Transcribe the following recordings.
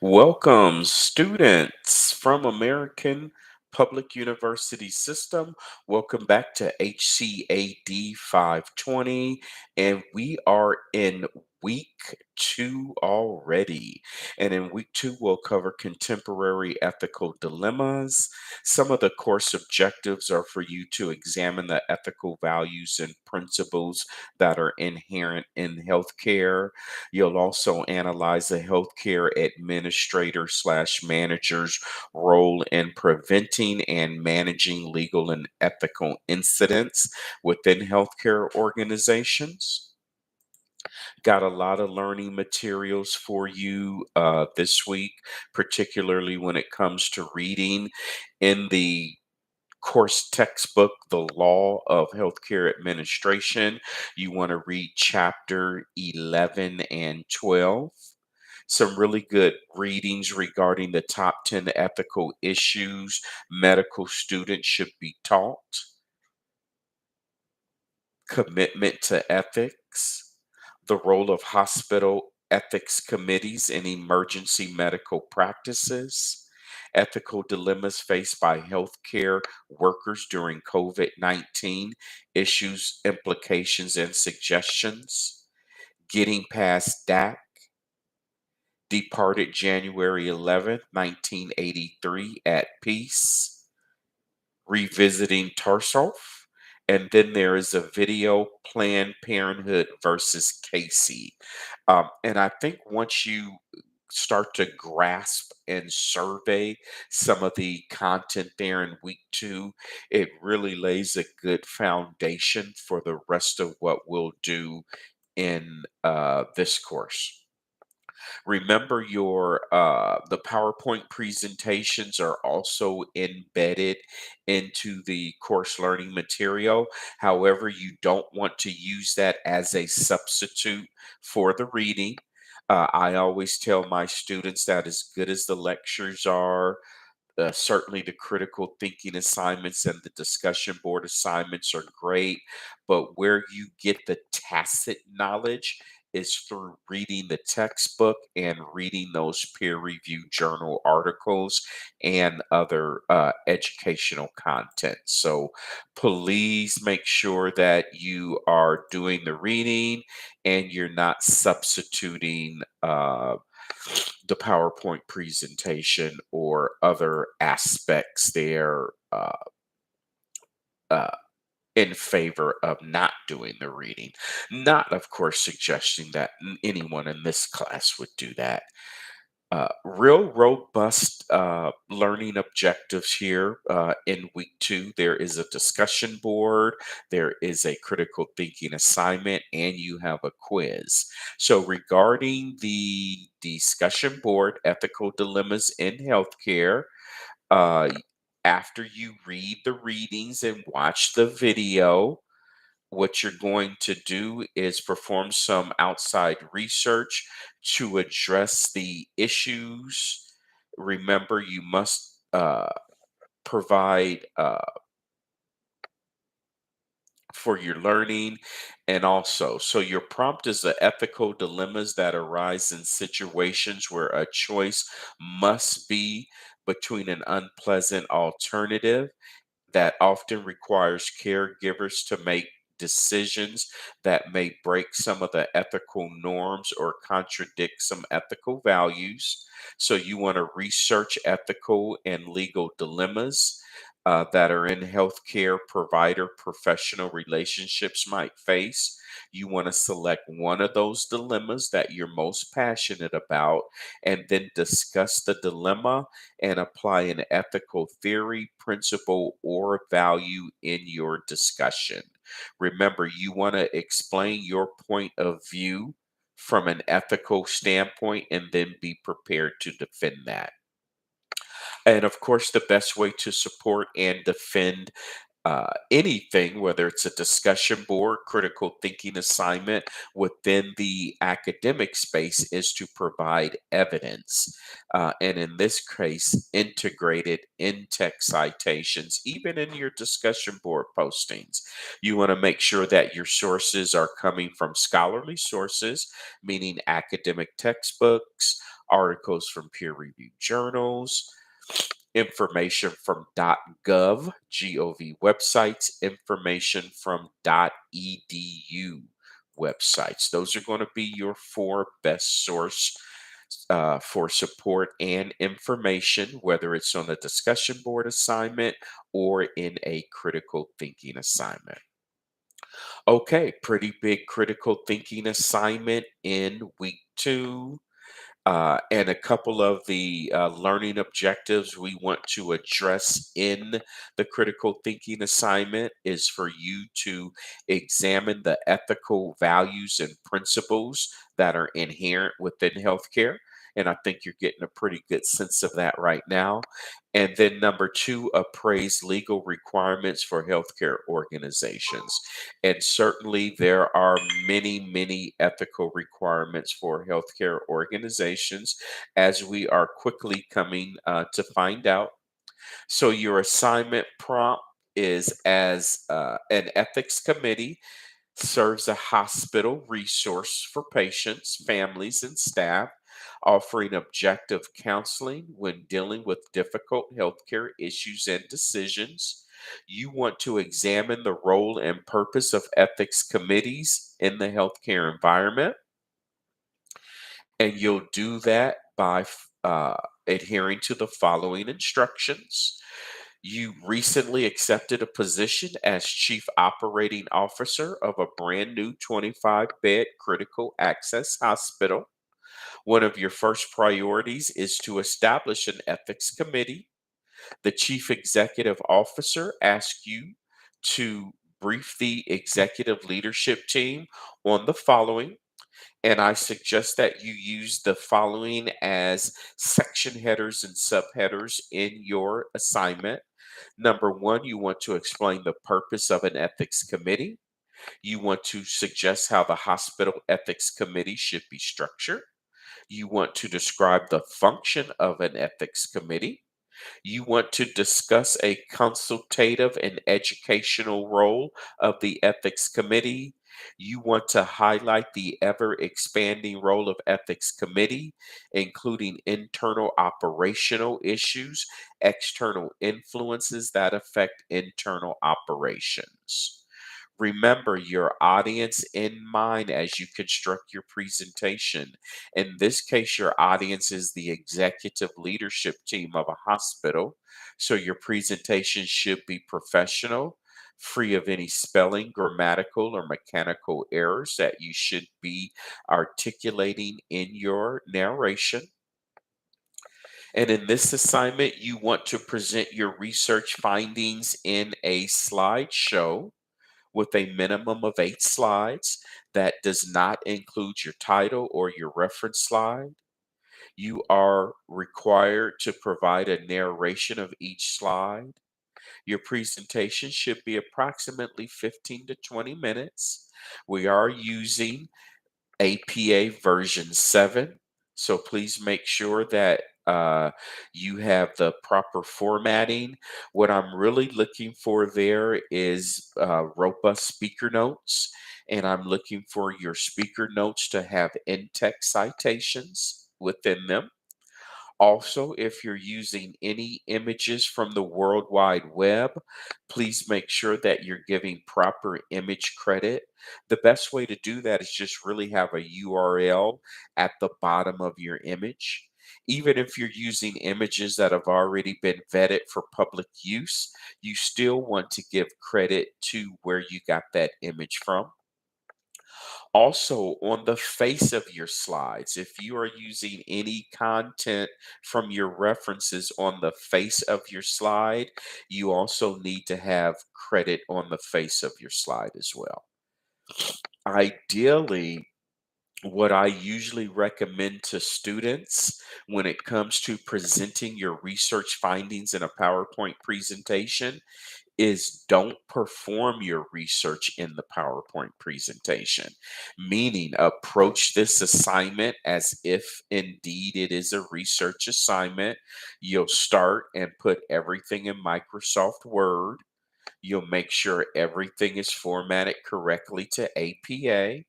Welcome, students from American Public University System. Welcome back to HCAD 520. And we are in week 2 already. And in week 2, we'll cover contemporary ethical dilemmas. Some of the course objectives are for you to examine the ethical values and principles that are inherent in healthcare. You'll also analyze the healthcare administrator slash manager's role in preventing and managing legal and ethical incidents within healthcare organizations. Got a lot of learning materials for you this week, particularly when it comes to reading in the course textbook, The Law of Healthcare Administration. You want to read chapter 11 and 12. Some really good readings regarding the top 10 ethical issues medical students should be taught, commitment to ethics, the role of hospital ethics committees in emergency medical practices, ethical dilemmas faced by healthcare workers during COVID 19, issues, implications, and suggestions, getting past DAC, departed January 11th, 1983 at peace, revisiting Tarsoff. And then there is a video, Planned Parenthood versus Casey. And I think once you start to grasp and survey some of the content there in week 2, it really lays a good foundation for the rest of what we'll do in this course. Remember your the PowerPoint presentations are also embedded into the course learning material. However, you don't want to use that as a substitute for the reading. I always tell my students that as good as the lectures are, certainly, the critical thinking assignments and the discussion board assignments are great, but where you get the tacit knowledge is through reading the textbook and reading those peer reviewed journal articles and other educational content. So please make sure that you are doing the reading and you're not substituting. The PowerPoint presentation or other aspects there uh, in favor of not doing the reading. Not, of course, suggesting that anyone in this class would do that. Real robust learning objectives here in week 2. There is a discussion board, there is a critical thinking assignment, and you have a quiz. So, regarding the discussion board, ethical dilemmas in healthcare, uh, after you read the readings and watch the video, what you're going to do is perform some outside research to address the issues. Remember, you must provide for your learning. And also, so your prompt is the ethical dilemmas that arise in situations where a choice must be between an unpleasant alternative that often requires caregivers to make decisions that may break some of the ethical norms or contradict some ethical values. So, you want to research ethical and legal dilemmas that are in healthcare provider professional relationships might face. You want to select one of those dilemmas that you're most passionate about and then discuss the dilemma and apply an ethical theory, principle, or value in your discussion. Remember, you want to explain your point of view from an ethical standpoint and then be prepared to defend that. And of course, the best way to support and defend anything, whether it's a discussion board, critical thinking assignment within the academic space, is to provide evidence. And in this case, integrated in text citations, even in your discussion board postings. You want to make sure that your sources are coming from scholarly sources, meaning academic textbooks, articles from peer-reviewed journals, information from .gov websites, information from .edu websites. Those are going to be your four best source for support and information, whether it's on a discussion board assignment or in a critical thinking assignment. Okay, pretty big critical thinking assignment in week 2. And a couple of the learning objectives we want to address in the critical thinking assignment is for you to examine the ethical values and principles that are inherent within healthcare. And I think you're getting a pretty good sense of that right now. And then number 2, appraise legal requirements for healthcare organizations. And certainly, there are many, many ethical requirements for healthcare organizations, as we are quickly coming to find out. So, your assignment prompt is as an ethics committee serves a hospital resource for patients, families, and staff, offering objective counseling when dealing with difficult healthcare issues and decisions. You want to examine the role and purpose of ethics committees in the healthcare environment, and you'll do that by adhering to the following instructions. You recently accepted a position as Chief Operating Officer of a brand new 25-bed critical access hospital. One of your first priorities is to establish an ethics committee. The Chief Executive Officer asks you to brief the executive leadership team on the following. And I suggest that you use the following as section headers and subheaders in your assignment. Number 1, you want to explain the purpose of an ethics committee. You want to suggest how the hospital ethics committee should be structured. You want to describe the function of an ethics committee. You want to discuss a consultative and educational role of the ethics committee. You want to highlight the ever expanding role of ethics committee, including internal operational issues, external influences that affect internal operations. Remember your audience in mind as you construct your presentation. In this case, your audience is the executive leadership team of a hospital. So your presentation should be professional, free of any spelling, grammatical, or mechanical errors that you should be articulating in your narration. And in this assignment, you want to present your research findings in a slideshow with a minimum of 8 slides. That does not include your title or your reference slide. You are required to provide a narration of each slide. Your presentation should be approximately 15 to 20 minutes. We are using APA version 7. So please make sure that you have the proper formatting. What I'm really looking for there is robust speaker notes, and I'm looking for your speaker notes to have in-text citations within them. Also, if you're using any images from the World Wide Web, please make sure that you're giving proper image credit. The best way to do that is just really have a URL at the bottom of your image. Even if you're using images that have already been vetted for public use, you still want to give credit to where you got that image from. Also, on the face of your slides, if you are using any content from your references on the face of your slide, you also need to have credit on the face of your slide as well. Ideally, what I usually recommend to students when it comes to presenting your research findings in a PowerPoint presentation is don't perform your research in the PowerPoint presentation, meaning approach this assignment as if indeed it is a research assignment. You'll start and put everything in Microsoft Word. You'll make sure everything is formatted correctly to APA.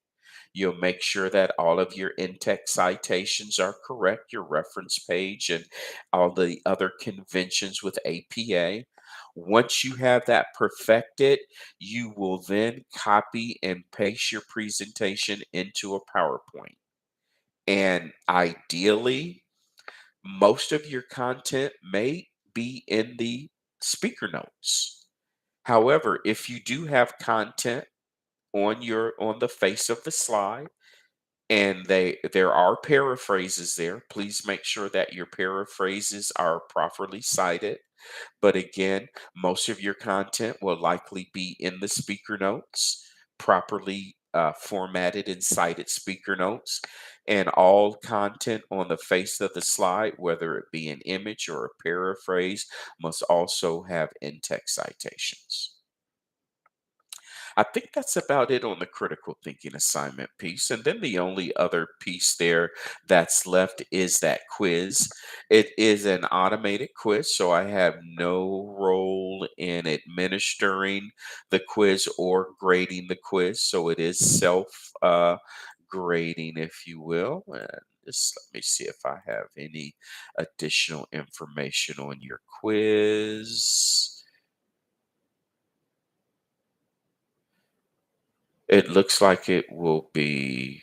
You'll make sure that all of your in-text citations are correct, your reference page, and all the other conventions with APA. Once you have that perfected, you will then copy and paste your presentation into a PowerPoint. And ideally, most of your content may be in the speaker notes. However, if you do have content on the face of the slide and there are paraphrases there, please make sure that your paraphrases are properly cited. But again, most of your content will likely be in the speaker notes, properly formatted and cited speaker notes. And all content on the face of the slide, whether it be an image or a paraphrase, must also have in-text citations. I think that's about it on the critical thinking assignment piece. And then the only other piece there that's left is that quiz. It is an automated quiz, so I have no role in administering the quiz or grading the quiz. So it is self grading, if you will. And just let me see if I have any additional information on your quiz. It looks like it will be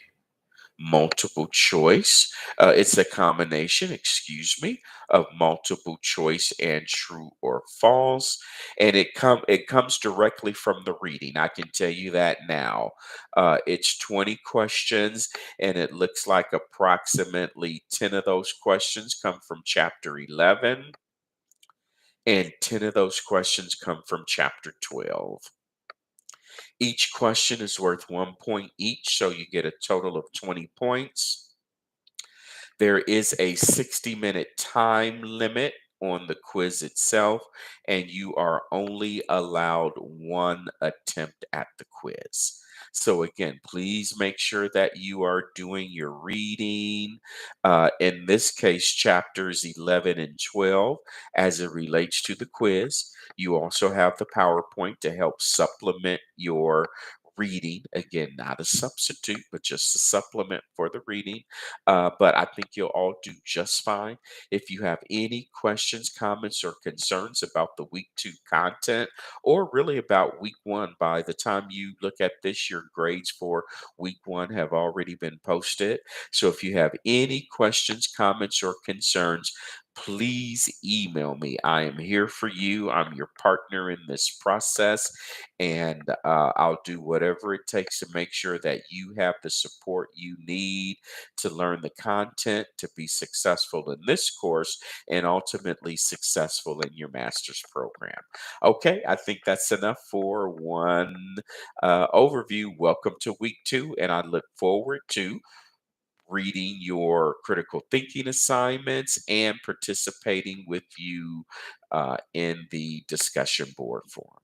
multiple choice. It's a combination, excuse me, of multiple choice and true or false, and it comes directly from the reading. I can tell you that now. It's 20 questions, and it looks like approximately 10 of those questions come from chapter 11, and 10 of those questions come from chapter 12. Each question is worth 1 point each, so you get a total of 20 points. There is a 60-minute time limit on the quiz itself, and you are only allowed one attempt at the quiz. So, again, please make sure that you are doing your reading. In this case, chapters 11 and 12 as it relates to the quiz. You also have the PowerPoint to help supplement your reading. Again, not a substitute, but just a supplement for the reading. But I think you'll all do just fine. If you have any questions, comments, or concerns about the week 2 content, or really about week 1, by the time you look at this, your grades for week 1 have already been posted. So if you have any questions, comments, or concerns, please email me. I am here for you. I'm your partner in this process, and I'll do whatever it takes to make sure that you have the support you need to learn the content, to be successful in this course, and ultimately successful in your master's program. Okay, I think that's enough for one overview. Welcome to week 2, and I look forward to reading your critical thinking assignments and participating with you in the discussion board forum.